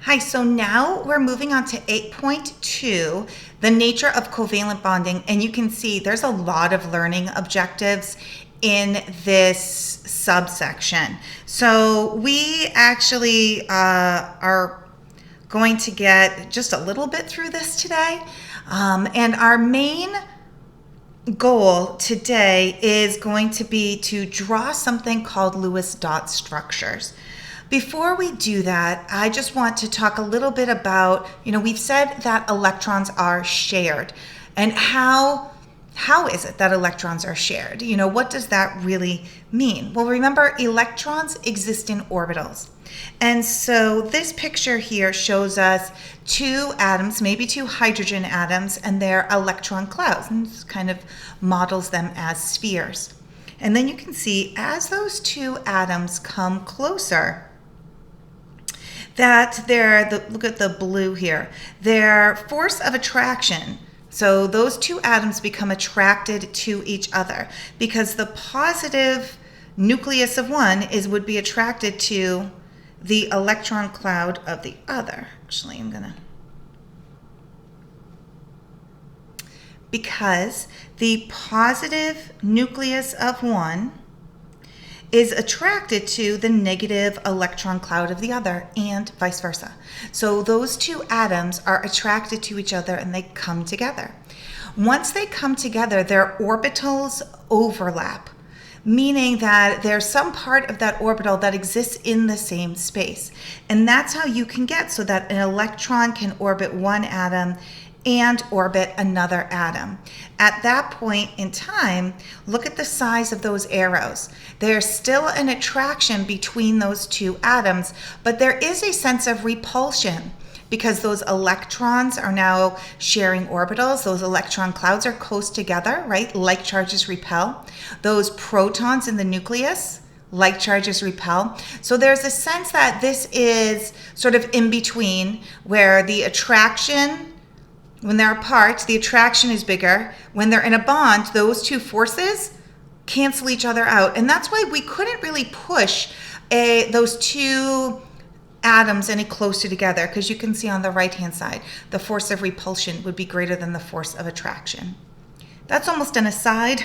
Hi, so now we're moving on to 8.2, the nature of covalent bonding. And you can see there's a lot of learning objectives in this subsection. So we actually are going to get just a little bit through this today. And our main goal today is going to be to draw something called Lewis dot structures. Before we do that, I just want to talk a little bit about, we've said that electrons are shared. And how is it that electrons are shared? What does that really mean? Well, remember, electrons exist in orbitals. And so this picture here shows us two atoms, maybe two hydrogen atoms, and their electron clouds, and this kind of models them as spheres. And then you can see as those two atoms come closer, that look at the blue here, their force of attraction. So those two atoms become attracted to each other because the positive nucleus of one would be attracted to the electron cloud of the other. Actually, because the positive nucleus of one is attracted to the negative electron cloud of the other, and vice versa. So those two atoms are attracted to each other and they come together. Once they come together, their orbitals overlap, meaning that there's some part of that orbital that exists in the same space. And that's how you can get so that an electron can orbit one atom and orbit another atom. At that point in time, look at the size of those arrows. There's still an attraction between those two atoms, but there is a sense of repulsion because those electrons are now sharing orbitals. Those electron clouds are close together, right? Like charges repel. Those protons in the nucleus, like charges repel. So there's a sense that this is sort of in between, where the attraction, when they're apart, the attraction is bigger. When they're in a bond, those two forces cancel each other out. And that's why we couldn't really push those two atoms any closer together, because you can see on the right-hand side, the force of repulsion would be greater than the force of attraction. That's almost an aside,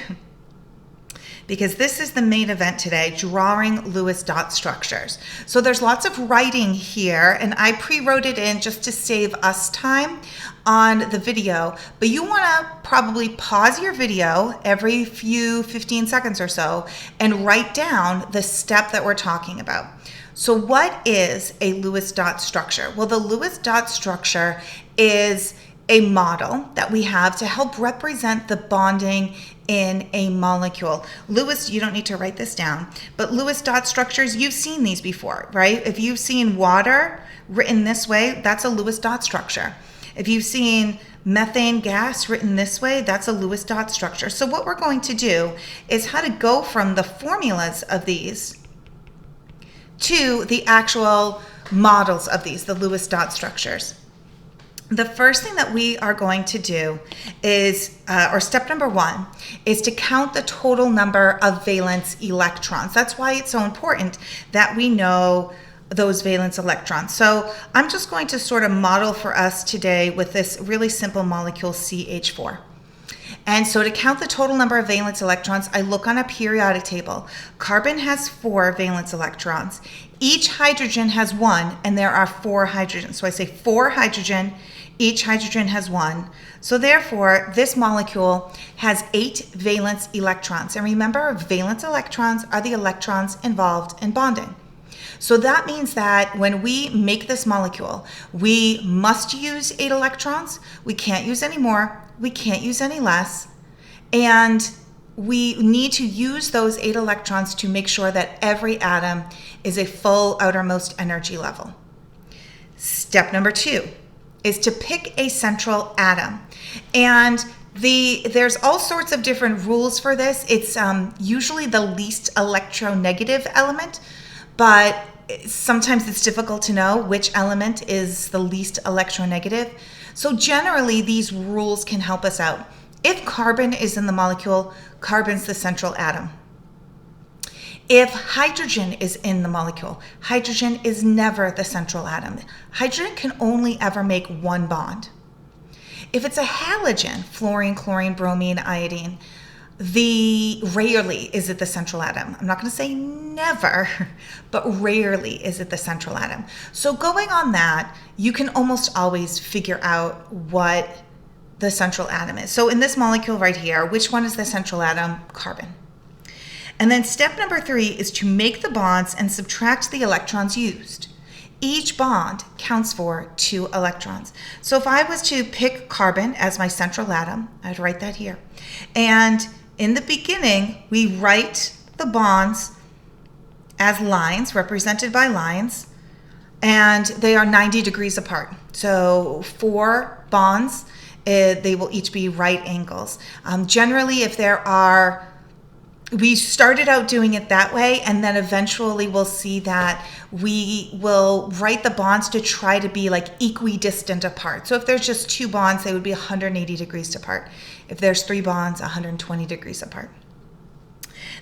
because this is the main event today, drawing Lewis dot structures. So there's lots of writing here, and I pre-wrote it in just to save us time on the video, but you wanna probably pause your video every 15 seconds or so and write down the step that we're talking about. So what is a Lewis dot structure? Well, the Lewis dot structure is a model that we have to help represent the bonding in a molecule. Lewis, you don't need to write this down, but Lewis dot structures, you've seen these before, right? If you've seen water written this way, that's a Lewis dot structure. If you've seen methane gas written this way, that's a Lewis dot structure. So what we're going to do is how to go from the formulas of these to the actual models of these, the Lewis dot structures. The first thing that we are going to do is, or step number one, is to count the total number of valence electrons. That's why it's so important that we know those valence electrons. So I'm just going to sort of model for us today with this really simple molecule CH4. And so to count the total number of valence electrons, I look on a periodic table. Carbon has 4 valence electrons. Each hydrogen has 1, and there are 4 hydrogens. So I say 4 hydrogen, each hydrogen has 1. So therefore, this molecule has 8 valence electrons. And remember, valence electrons are the electrons involved in bonding. So that means that when we make this molecule, we must use 8 electrons. We can't use any more. We can't use any less. And we need to use those 8 electrons to make sure that every atom is a full outermost energy level. Step number 2 is to pick a central atom. And there's all sorts of different rules for this. It's usually the least electronegative element, but sometimes it's difficult to know which element is the least electronegative. So generally, these rules can help us out. If carbon is in the molecule, carbon's the central atom. If hydrogen is in the molecule, hydrogen is never the central atom. Hydrogen can only ever make one bond. If it's a halogen, fluorine, chlorine, bromine, iodine, rarely is it the central atom. I'm not going to say never, but rarely is it the central atom. So going on that, you can almost always figure out what the central atom is. So in this molecule right here, which one is the central atom? Carbon. And then step number 3 is to make the bonds and subtract the electrons used. Each bond counts for 2 electrons. So if I was to pick carbon as my central atom, I'd write that here. And in the beginning, we write the bonds as lines, represented by lines, and they are 90 degrees apart. So 4 bonds, they will each be right angles. Generally, if there are we started out doing it that way, and then eventually we'll see that we will write the bonds to try to be like equidistant apart. So if there's just 2 bonds, they would be 180 degrees apart. If there's 3 bonds, 120 degrees apart.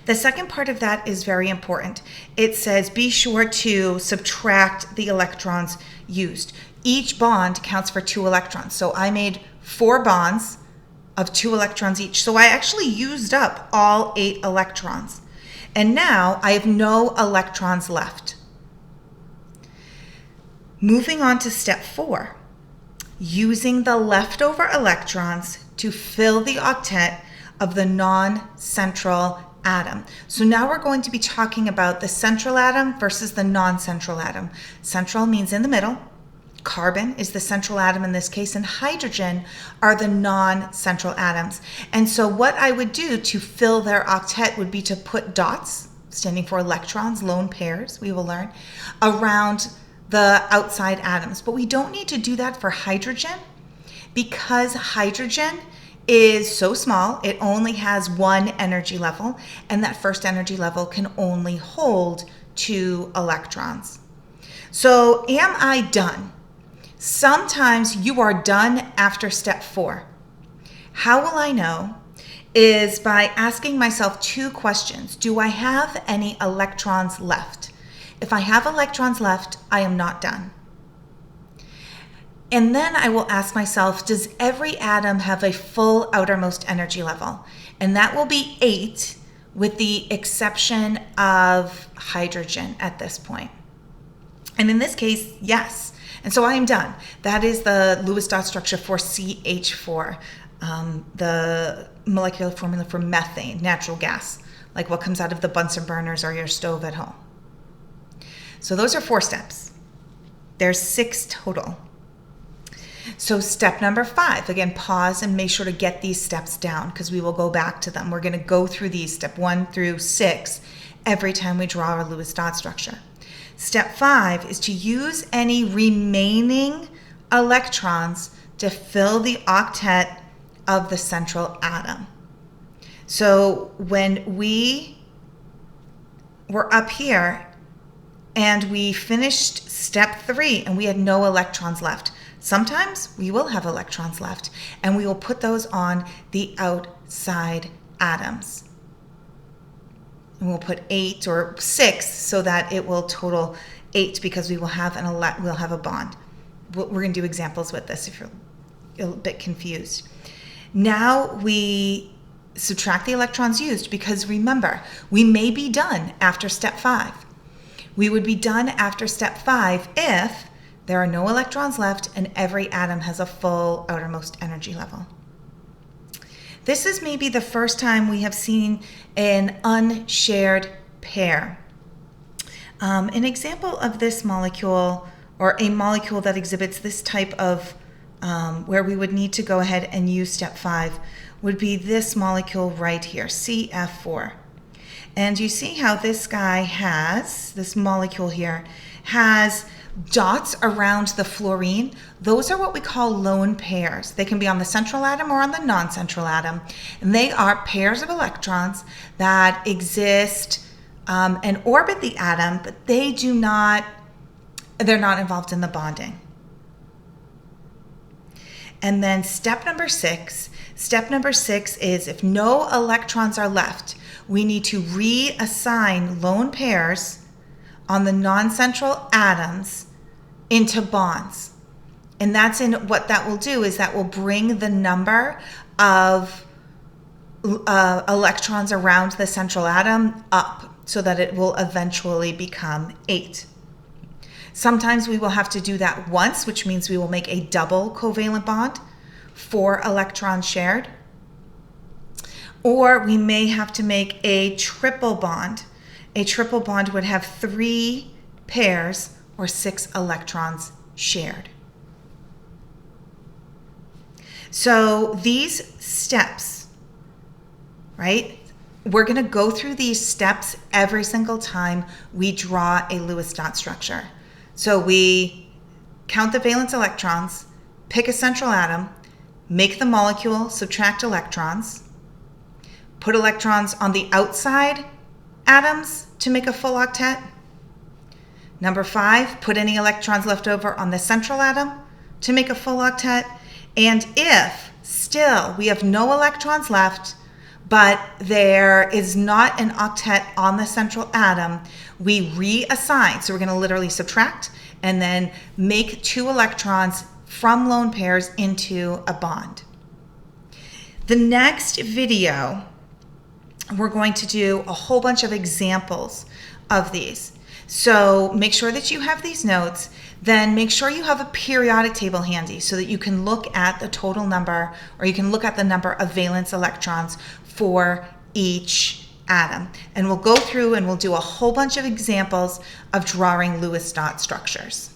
The second part of that is very important. It says be sure to subtract the electrons used. Each bond counts for 2 electrons. So I made 4 bonds of 2 electrons each. So I actually used up all 8 electrons. And now I have no electrons left. Moving on to step 4, using the leftover electrons to fill the octet of the non-central atom. So now we're going to be talking about the central atom versus the non-central atom. Central means in the middle. Carbon is the central atom in this case, and hydrogen are the non-central atoms. And so what I would do to fill their octet would be to put dots, standing for electrons, lone pairs, we will learn, around the outside atoms. But we don't need to do that for hydrogen because hydrogen is so small, it only has 1 energy level, and that first energy level can only hold 2 electrons. So am I done? Sometimes you are done after step 4. How will I know? Is by asking myself 2 questions. Do I have any electrons left? If I have electrons left, I am not done. And then I will ask myself, does every atom have a full outermost energy level? And that will be 8 with the exception of hydrogen at this point. And in this case, yes. And so I am done. That is the Lewis dot structure for CH4, the molecular formula for methane, natural gas, like what comes out of the Bunsen burners or your stove at home. So those are 4 steps. There's 6 total. So step number 5, again, pause and make sure to get these steps down because we will go back to them. We're going to go through these, step 1 through 6, every time we draw our Lewis dot structure. Step 5 is to use any remaining electrons to fill the octet of the central atom. So when we were up here and we finished step 3 and we had no electrons left, sometimes we will have electrons left and we will put those on the outside atoms. And we'll put 8 or 6 so that it will total 8 because we will have a bond. We're going to do examples with this if you're a bit confused. Now we subtract the electrons used because remember, we may be done after step 5. We would be done after step 5 if there are no electrons left and every atom has a full outermost energy level. This is maybe the first time we have seen an unshared pair. An example of this molecule, or a molecule that exhibits this type of, where we would need to go ahead and use step 5, would be this molecule right here, CF4. And you see how this guy has, this molecule here, has dots around the fluorine. Those are what we call lone pairs. They can be on the central atom or on the non-central atom. And they are pairs of electrons that exist and orbit the atom, but they're not involved in the bonding. And then step number 6 is if no electrons are left, we need to reassign lone pairs on the non-central atoms into bonds. And that's in what that will do is that will bring the number of electrons around the central atom up so that it will eventually become 8. Sometimes we will have to do that once, which means we will make a double covalent bond, 4 electrons shared. Or we may have to make a triple bond. A triple bond would have 3 pairs or 6 electrons shared. So these steps, right? We're going to go through these steps every single time we draw a Lewis dot structure. So we count the valence electrons, pick a central atom, make the molecule, subtract electrons, put electrons on the outside atoms to make a full octet. Number 5, put any electrons left over on the central atom to make a full octet. And if still we have no electrons left, but there is not an octet on the central atom, we reassign. So we're going to literally subtract and then make 2 electrons from lone pairs into a bond. The next video, we're going to do a whole bunch of examples of these. So make sure that you have these notes. Then make sure you have a periodic table handy so that you can look at the total number, or you can look at the number of valence electrons for each atom. And we'll go through and we'll do a whole bunch of examples of drawing Lewis dot structures.